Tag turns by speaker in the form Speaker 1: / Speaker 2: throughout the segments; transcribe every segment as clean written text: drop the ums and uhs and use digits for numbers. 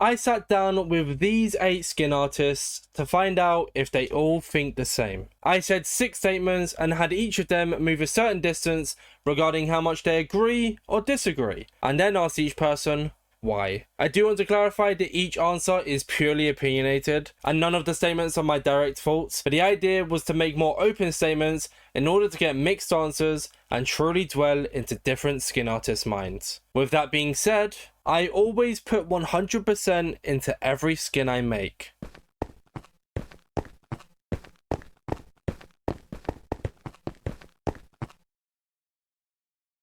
Speaker 1: I sat down with these 8 skin artists to find out if they all think the same. I said 6 statements and had each of them move a certain distance regarding how much they agree or disagree, and then asked each person why. I do want to clarify that each answer is purely opinionated, and none of the statements are my direct faults, but the idea was to make more open statements in order to get mixed answers and truly dwell into different skin artists' minds. With that being said, I always put 100% into every skin I make.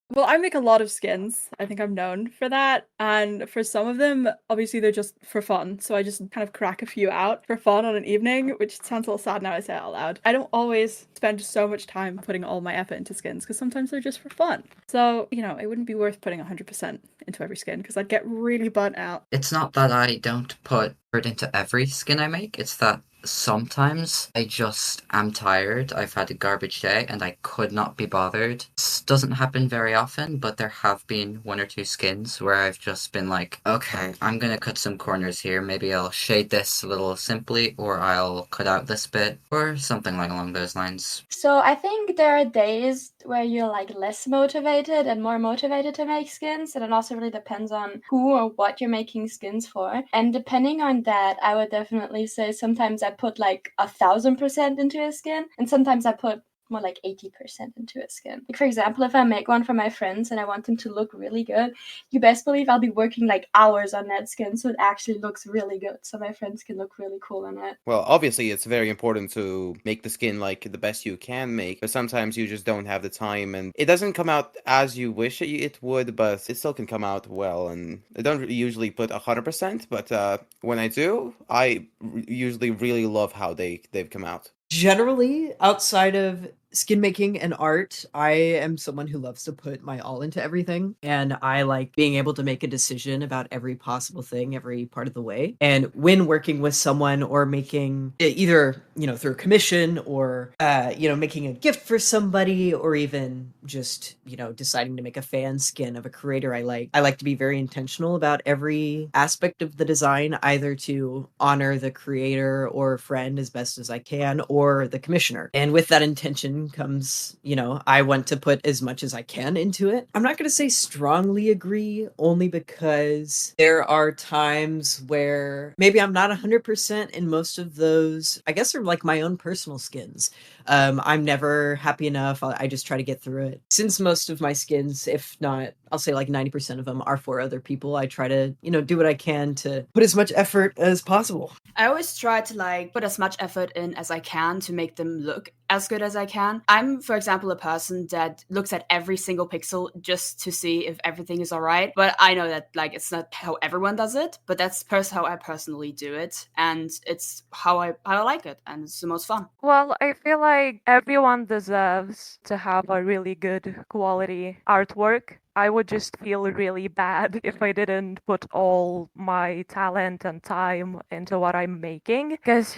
Speaker 2: Well, I make a lot of skins. I think I'm known for that. And for some of them, obviously they're just for fun. So I just kind of crack a few out for fun on an evening, which sounds a little sad now I say it out loud. I don't always spend so much time putting all my effort into skins because sometimes they're just for fun. So, it wouldn't be worth putting 100% into every skin because I'd get really burnt out.
Speaker 3: It's not that I don't put effort into every skin I make, it's that sometimes I just am tired. I've had a garbage day and I could not be bothered. This doesn't happen very often, but there have been 1 or 2 skins where I've just been like, okay, I'm gonna cut some corners here. Maybe I'll shade this a little simply, or I'll cut out this bit, or something like along those lines.
Speaker 4: So I think there are days where you're like less motivated and more motivated to make skins, and it also really depends on who or what you're making skins for. And depending on that, I would definitely say sometimes I put like 1,000% into a skin, and sometimes I put more like 80% into a skin. Like, for example, if I make one for my friends and I want them to look really good, you best believe I'll be working like hours on that skin so it actually looks really good, so my friends can look really cool on it.
Speaker 5: Well, obviously it's very important to make the skin like the best you can make, but sometimes you just don't have the time and it doesn't come out as you wish it would, but it still can come out well. And I don't usually put 100%, but when I do, I usually really love how they've come out.
Speaker 6: Generally, outside of skin making and art, I am someone who loves to put my all into everything, and I like being able to make a decision about every possible thing every part of the way. And when working with someone or making either, through a commission or, making a gift for somebody, or even just, deciding to make a fan skin of a creator I like to be very intentional about every aspect of the design, either to honor the creator or friend as best as I can, or the commissioner. And with that intention comes, I want to put as much as I can into it. I'm not going to say strongly agree, only because there are times where maybe I'm not 100% in most of those. I guess are like my own personal skins. I'm never happy enough. I just try to get through it. Since most of my skins, if not, I'll say like 90% of them are for other people, I try to, do what I can to put as much effort as possible.
Speaker 7: I always try to put as much effort in as I can to make them look as good as I can. I'm, for example, a person that looks at every single pixel just to see if everything is all right. But I know that it's not how everyone does it, but that's how I personally do it, and it's how I like it, and it's the most fun.
Speaker 8: Well, I feel like everyone deserves to have a really good quality artwork. I would just feel really bad if I didn't put all my talent and time into what I'm making. Because,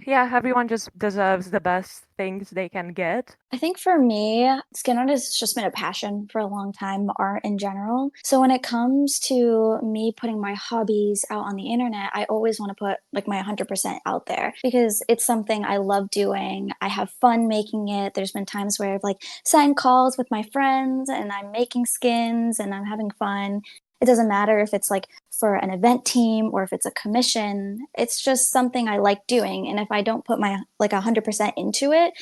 Speaker 8: everyone just deserves the best things they can get.
Speaker 9: I think for me, skin art has just been a passion for a long time, art in general. So when it comes to me putting my hobbies out on the internet, I always want to put my 100% out there because it's something I love doing. I have fun making it. There's been times where I've signed calls with my friends and I'm making skins and I'm having fun. It doesn't matter if it's for an event team or if it's a commission. It's just something I like doing. And if I don't put my 100% into it,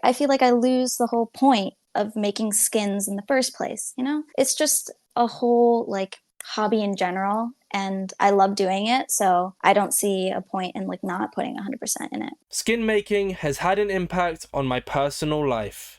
Speaker 9: I feel like I lose the whole point of making skins in the first place. It's just a whole hobby in general. And I love doing it. So I don't see a point in not putting 100% in it.
Speaker 1: Skin making has had an impact on my personal life.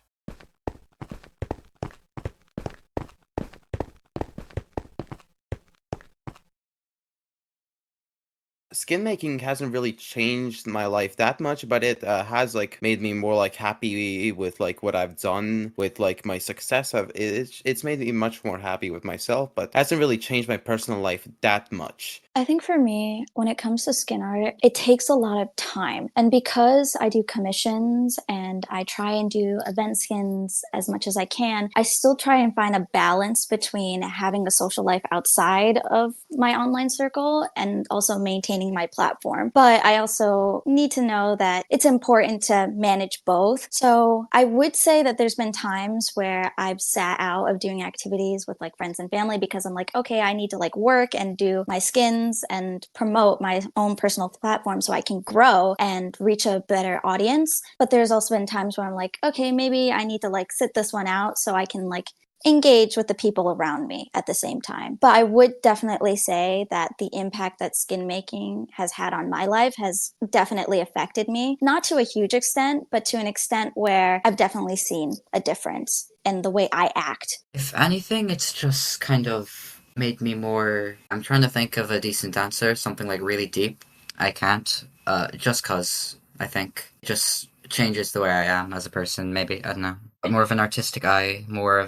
Speaker 5: Skin making hasn't really changed my life that much, but it has made me more happy with what I've done with my success. It's made me much more happy with myself, but hasn't really changed my personal life that much.
Speaker 9: I think for me, when it comes to skin art, it takes a lot of time. And because I do commissions and I try and do event skins as much as I can, I still try and find a balance between having a social life outside of my online circle and also maintaining my platform. But I also need to know that it's important to manage both. So I would say that there's been times where I've sat out of doing activities with like friends and family because I'm like, okay, I need to like work and do my skins and promote my own personal platform so I can grow and reach a better audience. But there's also been times where I'm like, okay, maybe I need to like sit this one out so I can like engage with the people around me at the same time. But I would definitely say that the impact that skin making has had on my life has definitely affected me, not to a huge extent, but to an extent where I've definitely seen a difference in the way I act.
Speaker 3: If anything, it's just kind of made me more. I'm trying to think of a decent answer, something like really deep. I can't, just cause I think it just changes the way I am as a person, maybe. I don't know. More of an artistic eye, more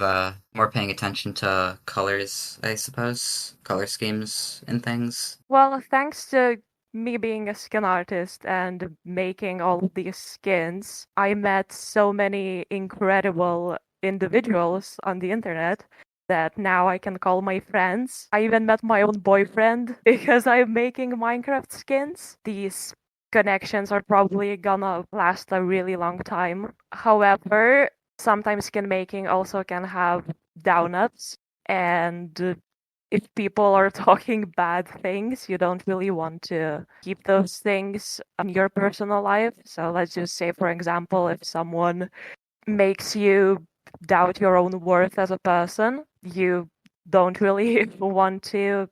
Speaker 3: paying attention to colors, I suppose. Color schemes and things.
Speaker 8: Well, thanks to me being a skin artist and making all of these skins, I met so many incredible individuals on the internet that now I can call my friends. I even met my own boyfriend because I'm making Minecraft skins. These connections are probably gonna last a really long time. However, sometimes skin making also can have down ups, and if people are talking bad things, you don't really want to keep those things in your personal life. So let's just say, for example, if someone makes you doubt your own worth as a person, you don't really want to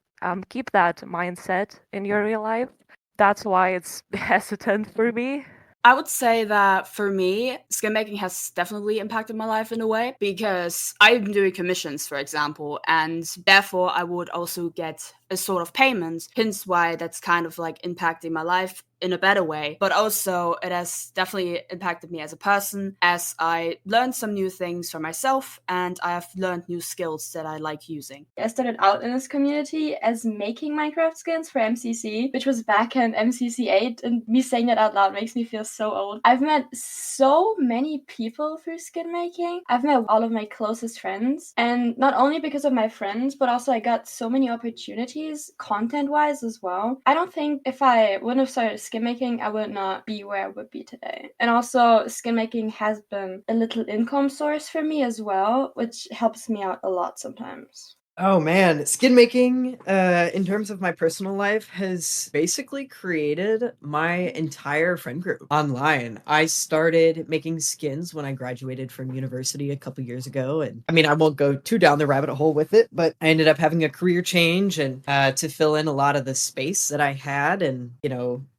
Speaker 8: keep that mindset in your real life. That's why it's hesitant for me.
Speaker 7: I would say that for me, skin making has definitely impacted my life in a way because I'm doing commissions, for example, and therefore I would also get a sort of payment, hence why that's kind of like impacting my life in a better way. But also it has definitely impacted me as a person as I learned some new things for myself and I have learned new skills that I like using.
Speaker 4: I started out in this community as making Minecraft skins for MCC, which was back in MCC 8, and me saying that out loud makes me feel so old. I've met so many people through skin making. I've met all of my closest friends, and not only because of my friends, but also I got so many opportunities content-wise as well. I don't think if I wouldn't have started skin making, I would not be where I would be today. And also, skin making has been a little income source for me as well, which helps me out a lot sometimes.
Speaker 6: Oh man, skin making, in terms of my personal life, has basically created my entire friend group online. I started making skins when I graduated from university a couple years ago, and I mean, I won't go too down the rabbit hole with it, but I ended up having a career change and to fill in a lot of the space that I had, and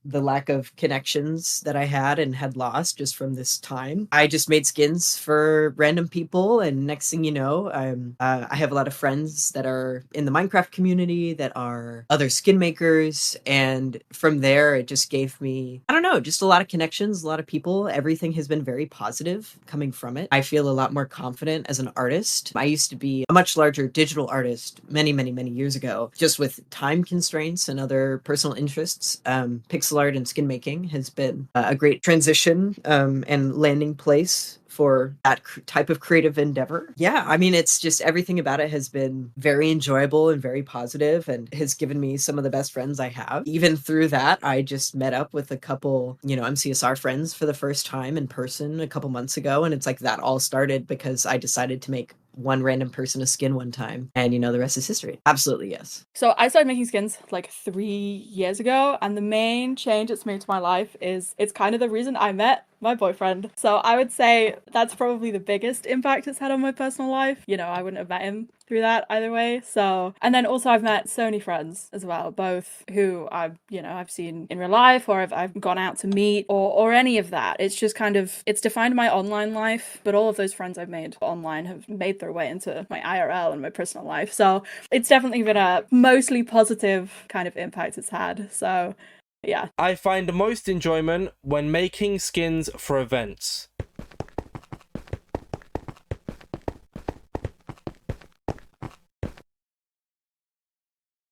Speaker 6: the lack of connections that I had and had lost just from this time. I just made skins for random people, and next thing you know, I have a lot of friends that are in the Minecraft community that are other skin makers, and from there it just gave me, I don't know, just a lot of connections, a lot of people. Everything has been very positive coming from it. I feel a lot more confident as an artist. I used to be a much larger digital artist many years ago, just with time constraints and other personal interests. Pixel art and skin making has been a great transition and landing place for that type of creative endeavor. Yeah, I mean, it's just everything about it has been very enjoyable and very positive and has given me some of the best friends I have. Even through that, I just met up with a couple, MCSR friends for the first time in person a couple months ago. And it's like that all started because I decided to make one random person a skin one time, and the rest is history. Absolutely, yes.
Speaker 2: So I started making skins like 3 years ago, and the main change it's made to my life is it's kind of the reason I met my boyfriend. So I would say that's probably the biggest impact it's had on my personal life. I wouldn't have met him through that either way. So, and then also I've met so many friends as well, both who I've seen in real life or I've gone out to meet or any of that. It's just kind of, it's defined my online life, but all of those friends I've made online have made their way into my IRL and my personal life. So it's definitely been a mostly positive kind of impact it's had. So yeah.
Speaker 1: I find most enjoyment when making skins for events.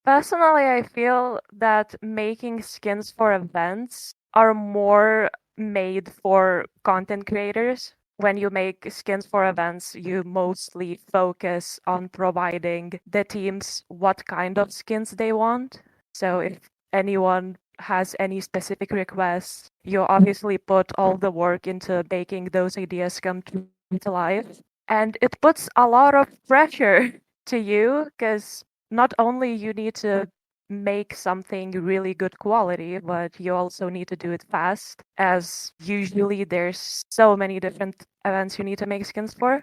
Speaker 8: Personally, I feel that making skins for events are more made for content creators. When you make skins for events, you mostly focus on providing the teams what kind of skins they want. So if anyone has any specific requests, you obviously put all the work into making those ideas come to life. And it puts a lot of pressure to you because not only you need to make something really good quality, but you also need to do it fast, as usually there's so many different events you need to make skins for.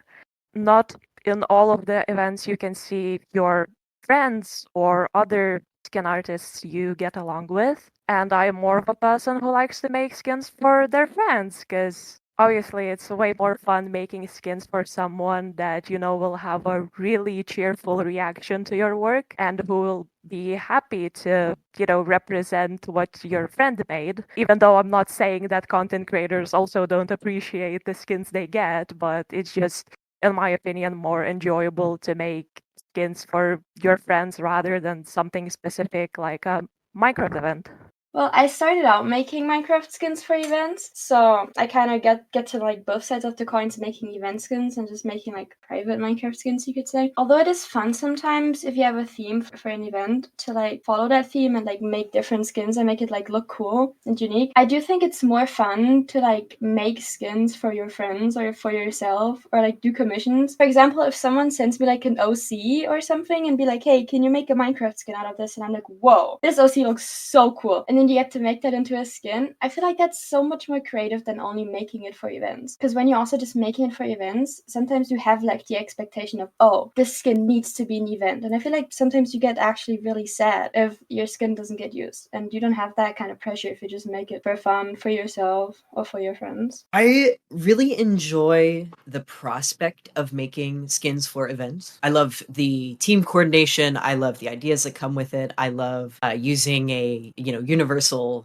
Speaker 8: Not in all of the events you can see your friends or other skin artists you get along with. And I'm more of a person who likes to make skins for their friends, because obviously it's way more fun making skins for someone that you know will have a really cheerful reaction to your work and who will be happy to, represent what your friend made. Even though I'm not saying that content creators also don't appreciate the skins they get, but it's just, in my opinion, more enjoyable to make skins for your friends rather than something specific like a Minecraft event.
Speaker 4: Well, I started out making Minecraft skins for events, so I kind of get to like both sides of the coins, making event skins and just making like private Minecraft skins, you could say. Although it is fun sometimes if you have a theme for an event to like follow that theme and like make different skins and make it like look cool and unique. I do think it's more fun to like make skins for your friends or for yourself or like do commissions. For example, if someone sends me like an OC or something and be like, hey, can you make a Minecraft skin out of this? And I'm like, whoa, this OC looks so cool. And then you get to make that into a skin. I feel like that's so much more creative than only making it for events. Because when you're also just making it for events, sometimes you have like the expectation of, oh, this skin needs to be an event. And I feel like sometimes you get actually really sad if your skin doesn't get used. And you don't have that kind of pressure if you just make it for fun, for yourself, or for your friends.
Speaker 6: I really enjoy the prospect of making skins for events. I love the team coordination. I love the ideas that come with it. I love using a, universal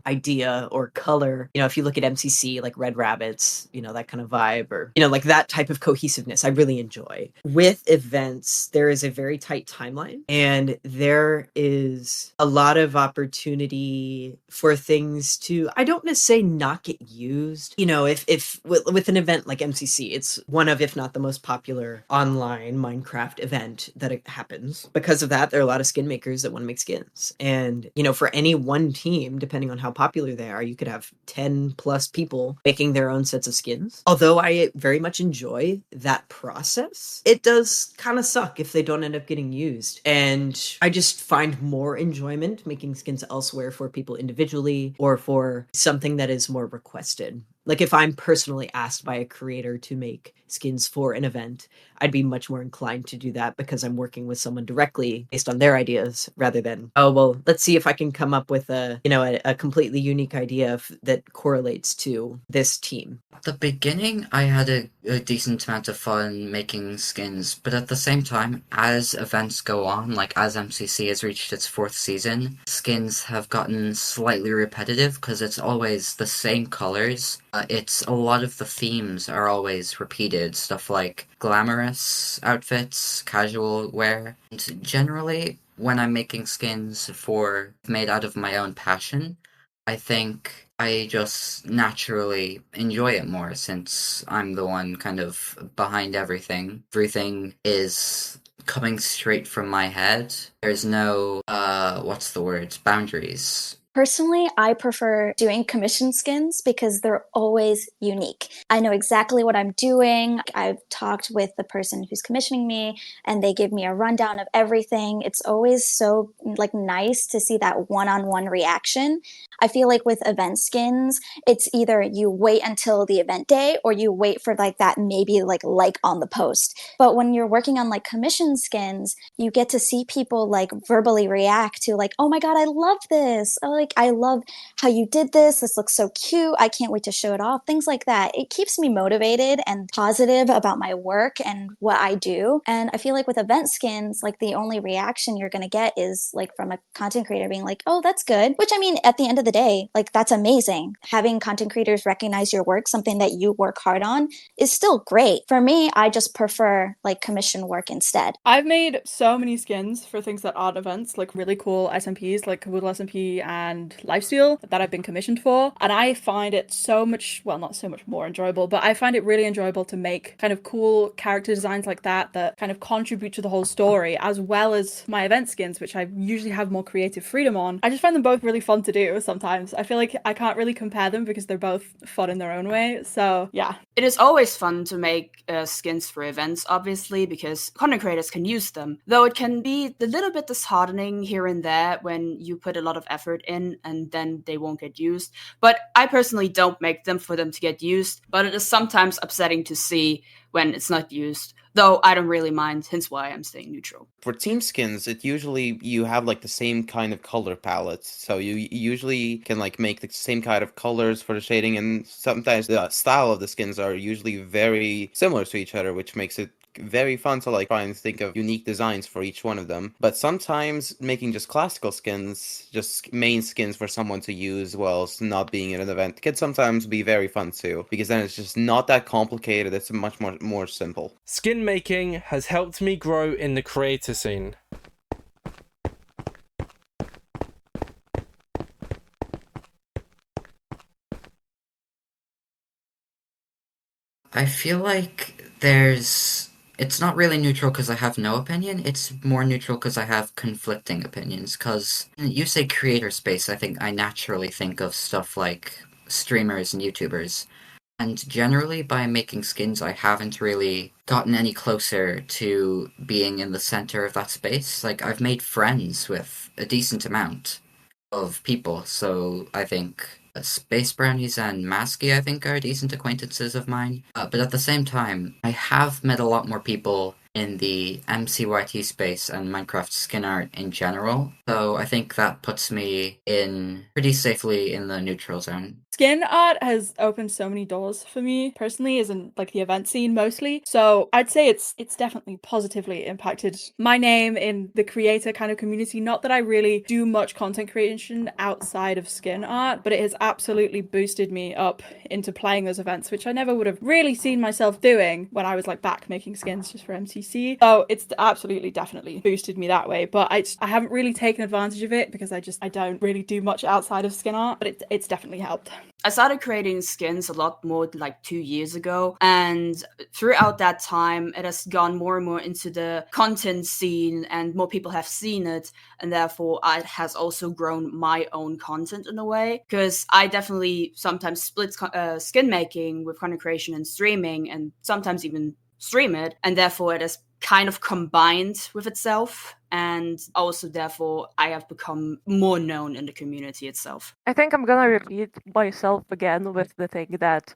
Speaker 6: idea or color. If you look at MCC, like Red Rabbits, that kind of vibe, or, like that type of cohesiveness, I really enjoy. With events, there is a very tight timeline and there is a lot of opportunity for things to, I don't want to say not get used. If with an event like MCC, it's one of, if not the most popular online Minecraft event that it happens. Because of that, there are a lot of skin makers that want to make skins. And, for any one team, depending on how popular they are, you could have 10 plus people making their own sets of skins. Although I very much enjoy that process, it does kind of suck if they don't end up getting used. And I just find more enjoyment making skins elsewhere for people individually or for something that is more requested. Like if I'm personally asked by a creator to make skins for an event, I'd be much more inclined to do that because I'm working with someone directly based on their ideas rather than, oh, well, let's see if I can come up with a completely unique idea that correlates to this team.
Speaker 3: At the beginning, I had a decent amount of fun making skins, but at the same time, as events go on, like as MCC has reached its 4th season, skins have gotten slightly repetitive because it's always the same colors. It's a lot of the themes are always repeated, stuff like glamorous outfits, casual wear, and generally, when I'm making skins made out of my own passion, I think I just naturally enjoy it more since I'm the one kind of behind everything. Everything is coming straight from my head. There's no, boundaries.
Speaker 9: Personally, I prefer doing commission skins because they're always unique. I know exactly what I'm doing. I've talked with the person who's commissioning me and they give me a rundown of everything. It's always so nice to see that one-on-one reaction. I feel like with event skins, it's either you wait until the event day or you wait for that maybe like on the post. But when you're working on commission skins, you get to see people verbally react to oh my God, I love this. Oh, like I love how you did this. This looks so cute. I can't wait to show it off. Things like that. It keeps me motivated and positive about my work and what I do. And I feel like with event skins, like the only reaction you're going to get is like from a content creator being like, oh, that's good. Which I mean, at the end of the day, like that's amazing. Having content creators recognize your work, something that you work hard on, is still great. For me, I just prefer like commission work instead.
Speaker 2: I've made so many skins for things that aren't events, like really cool SMPs like Caboodle SMP and Lifesteal that I've been commissioned for. And I find it so much, well, not so much more enjoyable, but I find it really enjoyable to make kind of cool character designs like that kind of contribute to the whole story, as well as my event skins, which I usually have more creative freedom on. I just find them both really fun to do sometimes. I feel like I can't really compare them because they're both fun in their own way. So yeah.
Speaker 7: It is always fun to make skins for events, obviously, because content creators can use them. Though it can be a little bit disheartening here and there when you put a lot of effort in and then they won't get used. But I personally don't make them for them to get used, but it is sometimes upsetting to see when it's not used. Though I don't really mind, hence why I'm staying neutral.
Speaker 5: For team skins, it usually you have like the same kind of color palette, so you usually can like make the same kind of colors for the shading, and sometimes the style of the skins are usually very similar to each other, which makes it very fun to like try and think of unique designs for each one of them. But sometimes making just classical skins, just main skins for someone to use whilst not being in an event, can sometimes be very fun too, because then it's just not that complicated. It's much more simple.
Speaker 1: Skin making has helped me grow in the creator scene.
Speaker 3: I feel like it's not really neutral because I have no opinion. It's more neutral because I have conflicting opinions. Because you say creator space, I think I naturally think of stuff like streamers and YouTubers. And generally, by making skins, I haven't really gotten any closer to being in the center of that space. Like, I've made friends with a decent amount of people, so I think Space Brownies and Masky, I think, are decent acquaintances of mine. But at the same time, I have met a lot more people in the MCYT space and Minecraft skin art in general, so I think that puts me in pretty safely in the neutral zone.
Speaker 2: Skin art has opened so many doors for me personally, as in like the event scene mostly. So I'd say it's definitely positively impacted my name in the creator kind of community. Not that I really do much content creation outside of skin art, but it has absolutely boosted me up into playing those events, which I never would have really seen myself doing when I was like back making skins just for MCC. So it's absolutely definitely boosted me that way. But I haven't really taken advantage of it because I don't really do much outside of skin art, but it's definitely helped.
Speaker 7: I started creating skins a lot more like 2 years ago, and throughout that time it has gone more and more into the content scene and more people have seen it, and therefore it has also grown my own content in a way, because I definitely sometimes split skin making with content creation and streaming, and sometimes even stream it, and therefore it has kind of combined with itself, and also therefore I have become more known in the community itself.
Speaker 8: I think I'm gonna repeat myself again with the thing that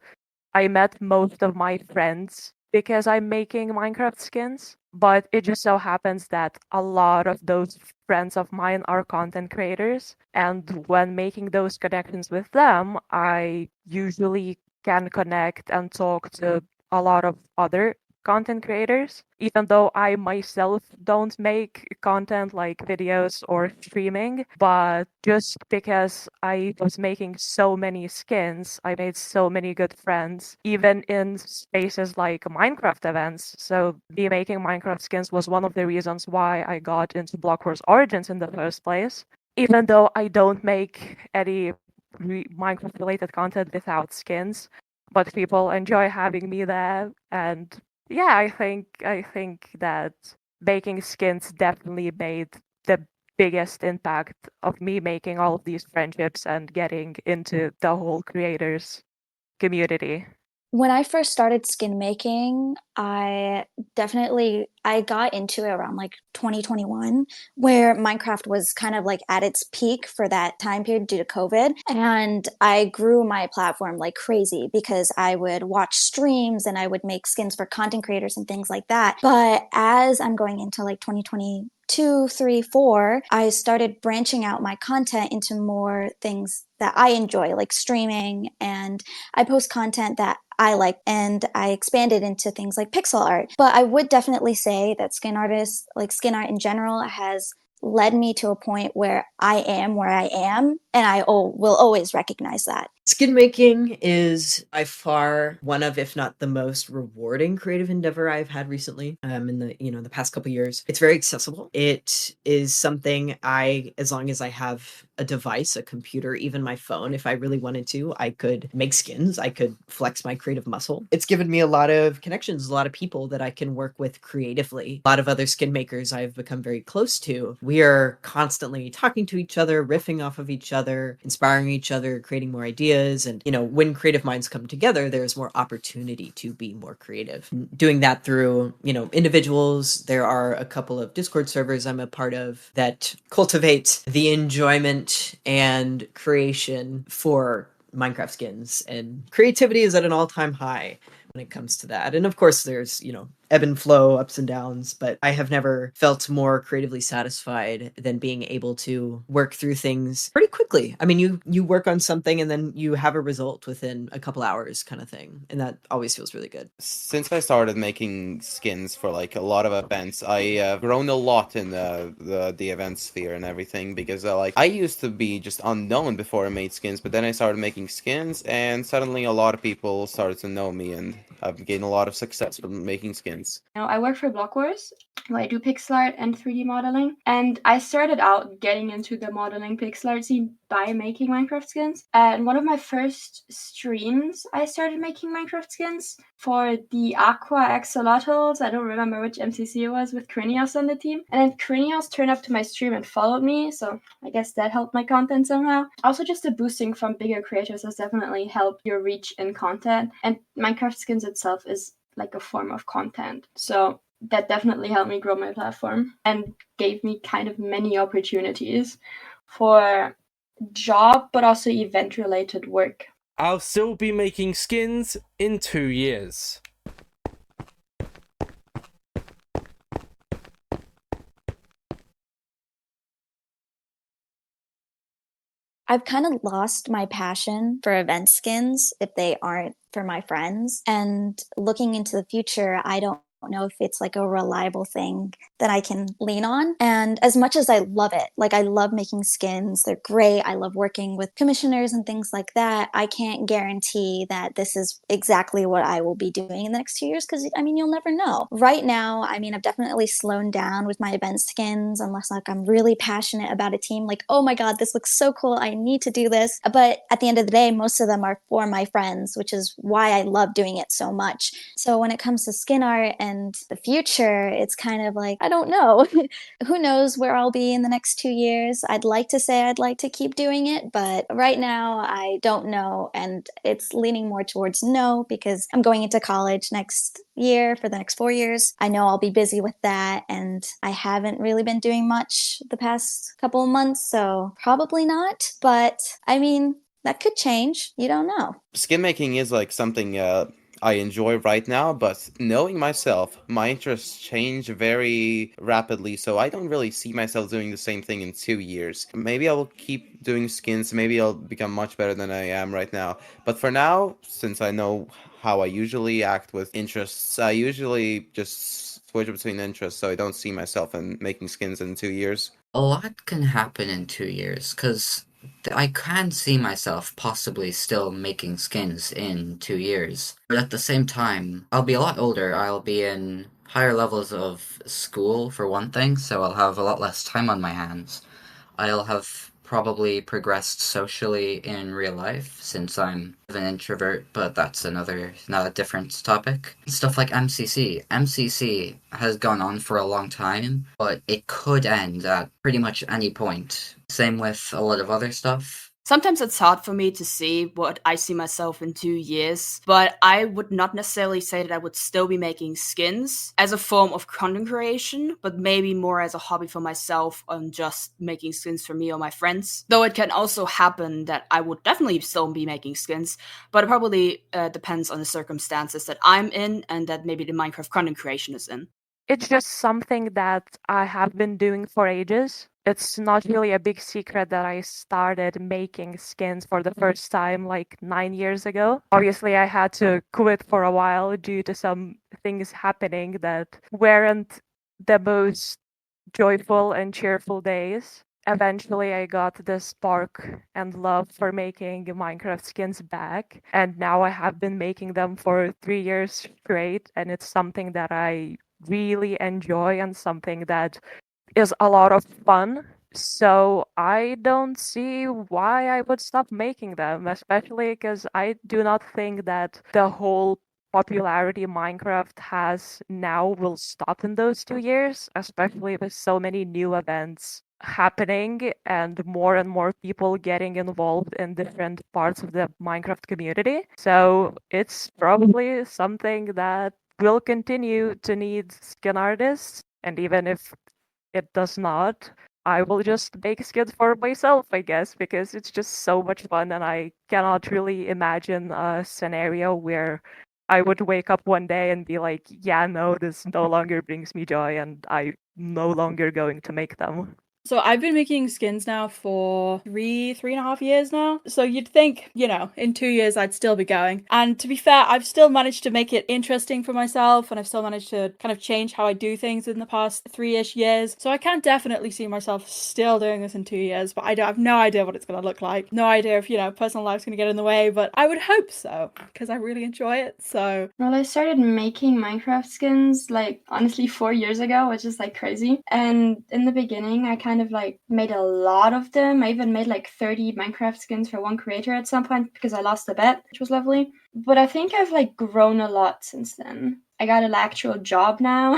Speaker 8: I met most of my friends because I'm making Minecraft skins, but it just so happens that a lot of those friends of mine are content creators, and when making those connections with them, I usually can connect and talk to a lot of other content creators, even though I myself don't make content like videos or streaming. But just because I was making so many skins, I made so many good friends, even in spaces like Minecraft events. So me making Minecraft skins was one of the reasons why I got into Block Wars Origins in the first place, even though I don't make any Minecraft related content without skins. But people enjoy having me there, and yeah, I think that making skins definitely made the biggest impact of me making all of these friendships and getting into the whole creators community.
Speaker 9: When I first started skin making, I got into it around like 2021, where Minecraft was kind of like at its peak for that time period due to COVID. And I grew my platform like crazy because I would watch streams and I would make skins for content creators and things like that. But as I'm going into like 2020, 2, 3, 4, I started branching out my content into more things that I enjoy, like streaming, and I post content that I like, and I expanded into things like pixel art. But I would definitely say that skin artists, like skin art in general, has led me to a point where I am where I am, and I will always recognize that.
Speaker 6: Skin making is by far one of, if not the most rewarding creative endeavor I've had recently. In the past couple years, it's very accessible. It is something as long as I have a device, a computer, even my phone, if I really wanted to, I could make skins. I could flex my creative muscle. It's given me a lot of connections, a lot of people that I can work with creatively. A lot of other skin makers I've become very close to. We are constantly talking to each other, riffing off of each other, inspiring each other, creating more ideas. And, when creative minds come together, there's more opportunity to be more creative. Doing that through, individuals. There are a couple of Discord servers I'm a part of that cultivate the enjoyment and creation for Minecraft skins. And creativity is at an all-time high when it comes to that. And of course, there's, ebb and flow, ups and downs, but I have never felt more creatively satisfied than being able to work through things pretty quickly. I mean, you work on something and then you have a result within a couple hours kind of thing. And that always feels really good.
Speaker 5: Since I started making skins for like a lot of events, I have grown a lot in the event sphere and everything, because I used to be just unknown before I made skins, but then I started making skins and suddenly a lot of people started to know me, and I've gained a lot of success from making skins.
Speaker 4: I work for Block Wars, where I do pixel art and 3D modeling. And I started out getting into the modeling pixel art scene by making Minecraft skins. And one of my first streams, I started making Minecraft skins for the Aqua Axolotls. I don't remember which MCC it was, with Krinios on the team. And then Krinios turned up to my stream and followed me, so I guess that helped my content somehow. Also, just the boosting from bigger creators has definitely helped your reach in content. And Minecraft skins itself is like a form of content. So that definitely helped me grow my platform and gave me kind of many opportunities for job, but also event related work.
Speaker 1: I'll still be making skins in 2 years.
Speaker 9: I've kind of lost my passion for event skins if they aren't for my friends. And looking into the future, I don't know if it's like a reliable thing that I can lean on. And as much as I love it, like I love making skins, they're great. I love working with commissioners and things like that. I can't guarantee that this is exactly what I will be doing in the next 2 years, because you'll never know. Right now, I've definitely slowed down with my event skins unless like I'm really passionate about a team, like, oh my God, this looks so cool, I need to do this. But at the end of the day, most of them are for my friends, which is why I love doing it so much. So when it comes to skin art and the future, it's kind of like, I don't know. Who knows where I'll be in the next 2 years? I'd like to say I'd like to keep doing it, but right now I don't know. And it's leaning more towards no, because I'm going into college next year for the next 4 years. I know I'll be busy with that, and I haven't really been doing much the past couple of months, so probably not. But that could change. You don't know.
Speaker 5: Skin making is like something I enjoy right now, but knowing myself, my interests change very rapidly, so I don't really see myself doing the same thing in 2 years. Maybe I will keep doing skins, maybe I'll become much better than I am right now. But for now, since I know how I usually act with interests, I usually just switch between interests, so I don't see myself in making skins in 2 years.
Speaker 3: A lot can happen in 2 years, because I can see myself possibly still making skins in 2 years. But at the same time, I'll be a lot older. I'll be in higher levels of school, for one thing, so I'll have a lot less time on my hands. I'll have probably progressed socially in real life, since I'm an introvert, but that's not a different topic. Stuff like MCC. MCC has gone on for a long time, but it could end at pretty much any point. Same with a lot of other stuff.
Speaker 7: Sometimes it's hard for me to see what I see myself in 2 years, but I would not necessarily say that I would still be making skins as a form of content creation, but maybe more as a hobby for myself on just making skins for me or my friends. Though it can also happen that I would definitely still be making skins, but it probably depends on the circumstances that I'm in and that maybe the Minecraft content creation is in.
Speaker 8: It's just something that I have been doing for ages. It's not really a big secret that I started making skins for the first time like 9 years ago. Obviously, I had to quit for a while due to some things happening that weren't the most joyful and cheerful days. Eventually, I got the spark and love for making Minecraft skins back, and now I have been making them for 3 years straight, and it's something that I really enjoy and something that is a lot of fun. So I don't see why I would stop making them, especially because I do not think that the whole popularity Minecraft has now will stop in those 2 years, especially with so many new events happening and more people getting involved in different parts of the Minecraft community. So it's probably something that will continue to need skin artists. And even if it does not, I will just make skins for myself, I guess, because it's just so much fun and I cannot really imagine a scenario where I would wake up one day and be like, yeah, no, this no longer brings me joy and I'm no longer going to make them.
Speaker 2: So I've been making skins now for 3.5 years now. So you'd think, in 2 years I'd still be going. And to be fair, I've still managed to make it interesting for myself, and I've still managed to kind of change how I do things in the past 3-ish years. So I can definitely see myself still doing this in 2 years, but I have no idea what it's going to look like. No idea if, personal life's going to get in the way, but I would hope so, because I really enjoy it. So
Speaker 4: Well, I started making Minecraft skins honestly 4 years ago, which is crazy. And in the beginning, I kind of made a lot of them. I even made 30 Minecraft skins for one creator at some point because I lost a bet, which was lovely. But I think I've grown a lot since then. I got an actual job now,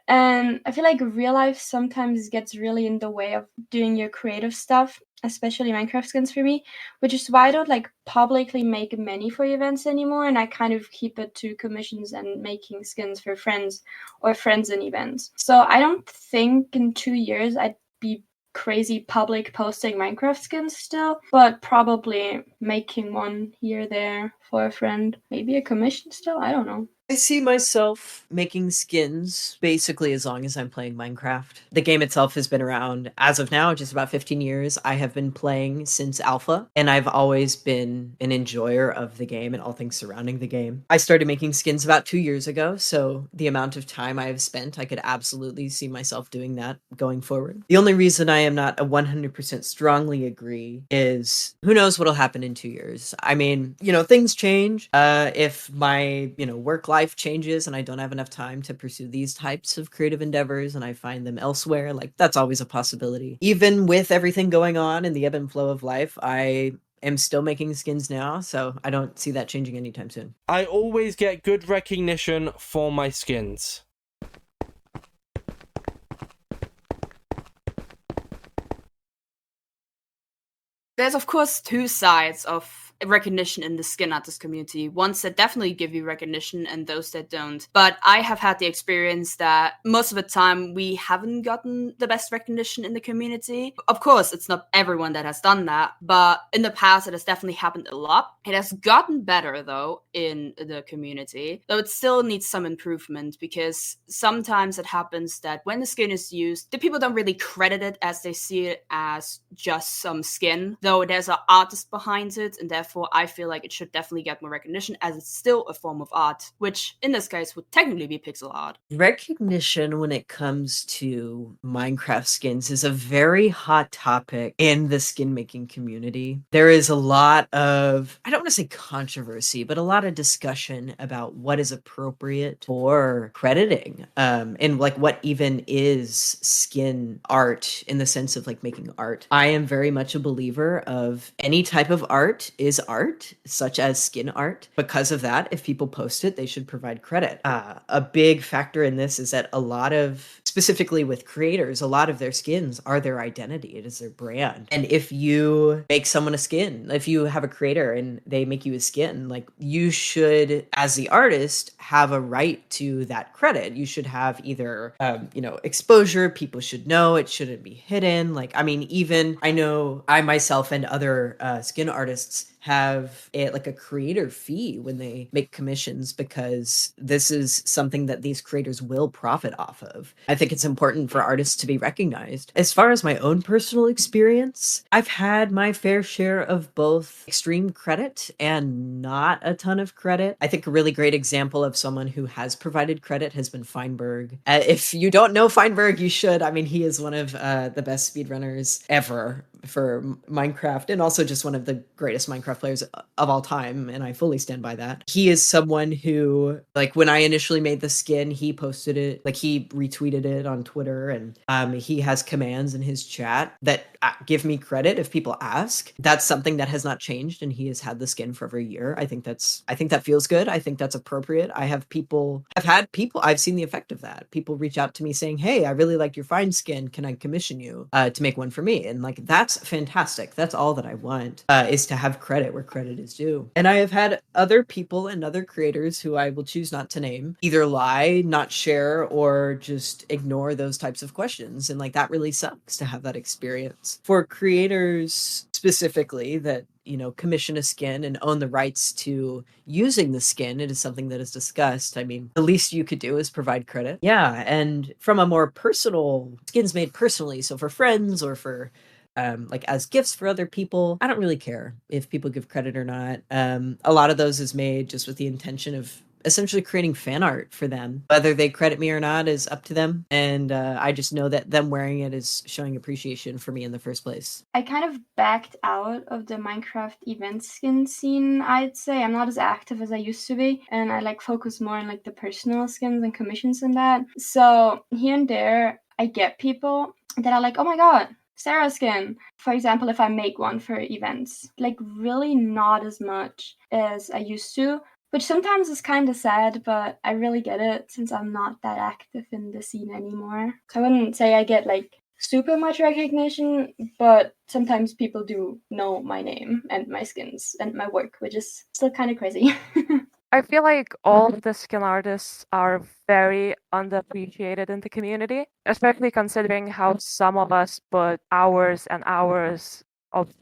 Speaker 4: and I feel like real life sometimes gets really in the way of doing your creative stuff, especially Minecraft skins for me, which is why I don't publicly make many for events anymore, and I kind of keep it to commissions and making skins for friends or friends in events. So I don't think in 2 years I'd be crazy public posting Minecraft skins still, but probably making one here there for a friend, maybe a commission still, I don't know.
Speaker 6: I see myself making skins basically as long as I'm playing Minecraft. The game itself has been around as of now just about 15 years. I have been playing since alpha, and I've always been an enjoyer of the game and all things surrounding the game. I started making skins about 2 years ago, so the amount of time I have spent, I could absolutely see myself doing that going forward. The only reason I am not a 100% strongly agree is who knows what'll happen in 2 years. I mean, things change. If my, work life changes and I don't have enough time to pursue these types of creative endeavors and I find them elsewhere, that's always a possibility. Even with everything going on in the ebb and flow of life, I am still making skins now, so I don't see that changing anytime soon.
Speaker 1: I always get good recognition for my skins.
Speaker 7: There's of course two sides of recognition in the skin artist community. Ones that definitely give you recognition and those that don't. But I have had the experience that most of the time we haven't gotten the best recognition in the community. Of course, it's not everyone that has done that, but in the past it has definitely happened a lot. It has gotten better though in the community, though it still needs some improvement because sometimes it happens that when the skin is used, the people don't really credit it as they see it as just some skin, though there's an artist behind it, and therefore I feel like it should definitely get more recognition as it's still a form of art, which in this case would technically be pixel art.
Speaker 6: Recognition when it comes to Minecraft skins is a very hot topic in the skin making community. There is a lot of, I don't want to say controversy, but a lot of discussion about what is appropriate for crediting, and what even is skin art in the sense of making art. I am very much a believer of any type of art is art, such as skin art. Because of that, if people post it, they should provide credit. A big factor in this is that a lot of, specifically with creators, a lot of their skins are their identity. It is their brand. And if you make someone a skin, if you have a creator and they make you a skin, you should, as the artist, have a right to that credit. You should have either, exposure. People should know. It shouldn't be hidden. Even I know I myself and other skin artists have like a creator fee when they make commissions, because this is something that these creators will profit off of. I think it's important for artists to be recognized. As far as my own personal experience, I've had my fair share of both extreme credit and not a ton of credit. I think a really great example of someone who has provided credit has been Feinberg. If you don't know Feinberg, you should. I mean, he is one of the best speedrunners ever for Minecraft, and also just one of the greatest Minecraft players of all time, and I fully stand by that. He is someone who, like, when I initially made the skin, he posted it, like, he retweeted it on Twitter, and he has commands in his chat that give me credit if people ask. That's something that has not changed, and he has had the skin for over a year. I think that feels good. I think that's appropriate. I've seen the effect of that. People reach out to me saying, hey, I really liked your Fine skin. Can I commission you to make one for me? And like, that's fantastic. That's all that I want, is to have credit where credit is due. And I have had other people and other creators who I will choose not to name either lie, not share, or just ignore those types of questions. And like, that really sucks to have that experience. For creators specifically that, you know, commission a skin and own the rights to using the skin, it is something that is discussed. I mean, the least you could do is provide credit. Yeah, and from a more personal, skins made personally, so for friends or for like as gifts for other people, I don't really care if people give credit or not. A lot of those is made just with the intention of essentially creating fan art for them. Whether they credit me or not is up to them. And I just know that them wearing it is showing appreciation for me in the first place.
Speaker 4: I kind of backed out of the Minecraft event skin scene, I'd say. I'm not as active as I used to be. And I like focus more on like the personal skins and commissions and that. So here and there, I get people that are like, oh my God, Sarah skin. For example, if I make one for events, like really not as much as I used to. Which sometimes is kind of sad, but I really get it since I'm not that active in the scene anymore. So I wouldn't say I get like super much recognition, but sometimes people do know my name and my skins and my work, which is still kind of crazy.
Speaker 8: I feel like all of the skin artists are very underappreciated in the community, especially considering how some of us put hours and hours of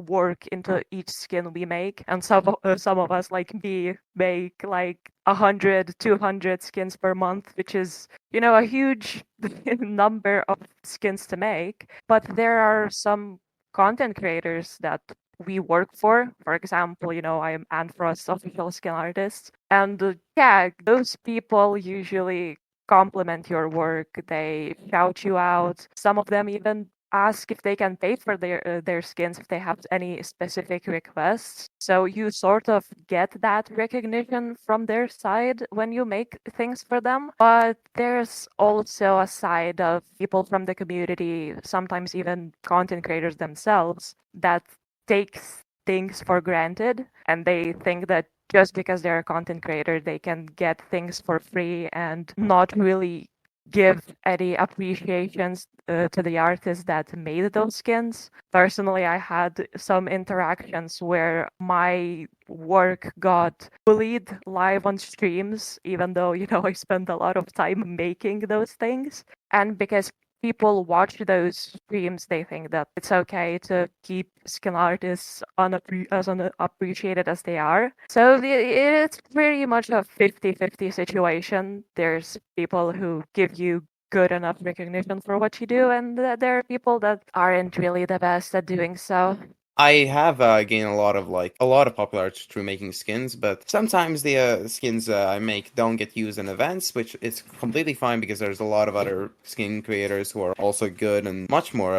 Speaker 8: work into each skin we make, and some of us like me make like 100 200 skins per month, which is, you know, a huge number of skins to make. But there are some content creators that we work for example, you know, I am Anthrost's official skin artist, and yeah, those people usually compliment your work, they shout you out, some of them even ask if they can pay for their skins if they have any specific requests. So you sort of get that recognition from their side when you make things for them. But there's also a side of people from the community, sometimes even content creators themselves, that takes things for granted, and they think that just because they're a content creator, they can get things for free and not really give any appreciations to the artists that made those skins. Personally, I had some interactions where my work got bullied live on streams, even though, you know, I spent a lot of time making those things. And because people watch those streams, they think that it's okay to keep skin artists as unappreciated as they are. So it's pretty much a 50-50 situation. There's people who give you good enough recognition for what you do, and there are people that aren't really the best at doing so.
Speaker 5: I have gained a lot of popularity through making skins, but sometimes the skins I make don't get used in events, which is completely fine because there's a lot of other skin creators who are also good and much more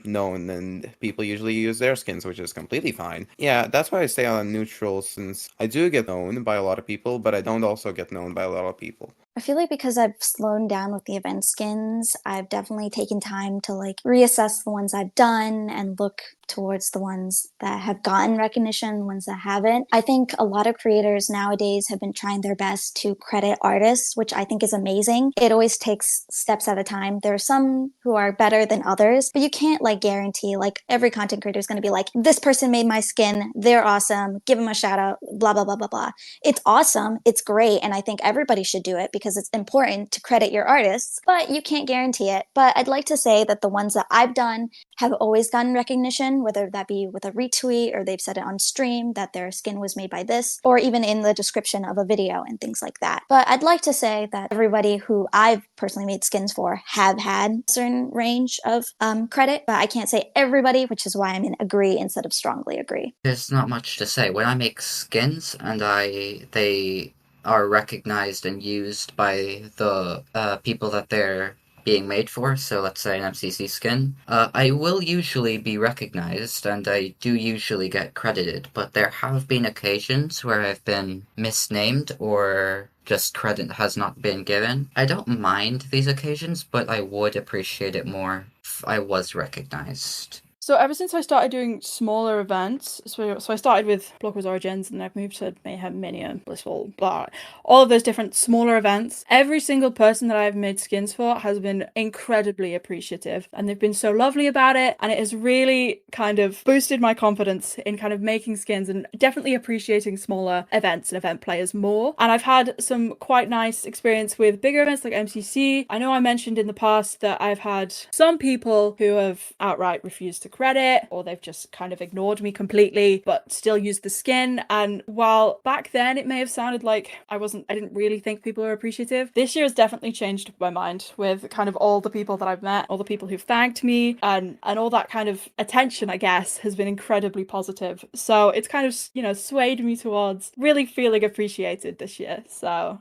Speaker 5: known, and people usually use their skins, which is completely fine. Yeah, that's why I stay on neutral, since I do get known by a lot of people, but I don't also get known by a lot of people.
Speaker 9: I feel like because I've slowed down with the event skins, I've definitely taken time to like reassess the ones I've done and look towards the ones that have gotten recognition, ones that haven't. I think a lot of creators nowadays have been trying their best to credit artists, which I think is amazing. It always takes steps at a time. There are some who are better than others, but you can't like guarantee like every content creator is going to be like, this person made my skin, they're awesome, give them a shout out, blah, blah, blah, blah, blah. It's awesome. It's great. And I think everybody should do it because because it's important to credit your artists, but you can't guarantee it. But I'd like to say that the ones that I've done have always gotten recognition, whether that be with a retweet or they've said it on stream that their skin was made by this, or even in the description of a video and things like that. But I'd like to say that everybody who I've personally made skins for have had a certain range of credit, but I can't say everybody, which is why I'm in agree instead of strongly agree.
Speaker 3: There's not much to say. When I make skins and they are recognized and used by the people that they're being made for, so let's say an MCC skin, I will usually be recognized and I do usually get credited, but there have been occasions where I've been misnamed or just credit has not been given. I don't mind these occasions, but I would appreciate it more if I was recognized.
Speaker 2: So ever since I started doing smaller events, so I started with Block Wars Origins and I've moved to Mayhem, Minion, Blissful, blah, all of those different smaller events, every single person that I've made skins for has been incredibly appreciative and they've been so lovely about it, and it has really kind of boosted my confidence in kind of making skins and definitely appreciating smaller events and event players more. And I've had some quite nice experience with bigger events like MCC. I know I mentioned in the past that I've had some people who have outright refused to credit, or they've just kind of ignored me completely but still used the skin. And while back then it may have sounded like I didn't really think people were appreciative, this year has definitely changed my mind with kind of all the people that I've met, all the people who've thanked me, and all that kind of attention, I guess, has been incredibly positive. So it's kind of, swayed me towards really feeling appreciated this year. So